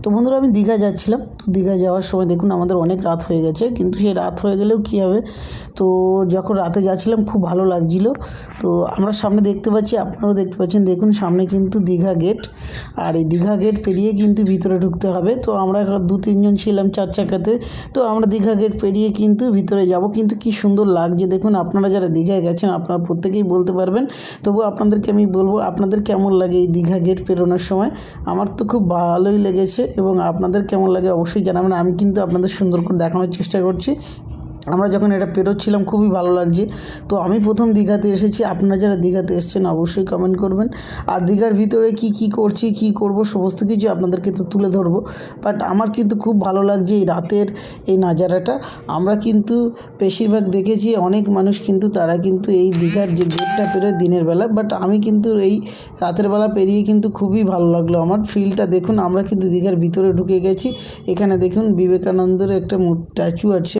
তো বন্ধুরা আমি দীঘা যাচ্ছিলাম। তো দীঘা যাওয়ার সময় দেখুন আমাদের অনেক রাত হয়ে গেছে, কিন্তু সেই রাত হয়ে গেলেও কী হবে, তো যখন রাতে যাচ্ছিলাম খুব ভালো লাগছিল। তো আমরা সামনে দেখতে পাচ্ছি, আপনারাও দেখতে পাচ্ছেন, দেখুন সামনে কিন্তু দীঘা গেট, আর এই দীঘা গেট পেরিয়ে কিন্তু ভিতরে ঢুকতে হবে। তো আমরা 2-3 জন ছিলাম 4 চাকাতে, তো আমরা দীঘা গেট পেরিয়ে কিন্তু ভিতরে যাব। কিন্তু কি সুন্দর লাগছে দেখুন, আপনারা যারা দীঘায় গেছেন আপনারা প্রত্যেকেই বলতে পারবেন। তবু আপনাদেরকে আমি বলবো, আপনাদের কেমন লাগে এই দীঘা গেট পেরোনোর সময়? আমার তো খুব ভালোই লেগেছে, এবং আপনাদের কেমন লাগে অবশ্যই জানাবেন। আমি কিন্তু আপনাদের সুন্দর করে দেখানোর চেষ্টা করছি। আমরা যখন এটা পেরোচ্ছিলাম খুবই ভালো লাগছে। তো আমি প্রথম দীঘাতে এসেছি, আপনারা যারা দীঘাতে এসেছেন অবশ্যই কমেন্ট করবেন। আর দীঘার ভিতরে কি করছি, কি করব, সমস্ত কিছু আপনাদেরকে তো তুলে ধরবো। বাট আমার কিন্তু খুব ভালো লাগছে এই রাতের এই নাজারাটা। আমরা কিন্তু বেশিরভাগ দেখেছি অনেক মানুষ কিন্তু তারা কিন্তু এই দীঘার যে গেটটা পেরোয় দিনের বেলা, বাট আমি কিন্তু এই রাতের বেলা পেরিয়ে কিন্তু খুবই ভালো লাগলো আমার ফিলটা। দেখুন আমরা কিন্তু দীঘার ভিতরে ঢুকে গেছি। এখানে দেখুন বিবেকানন্দের একটা স্ট্যাচু আছে।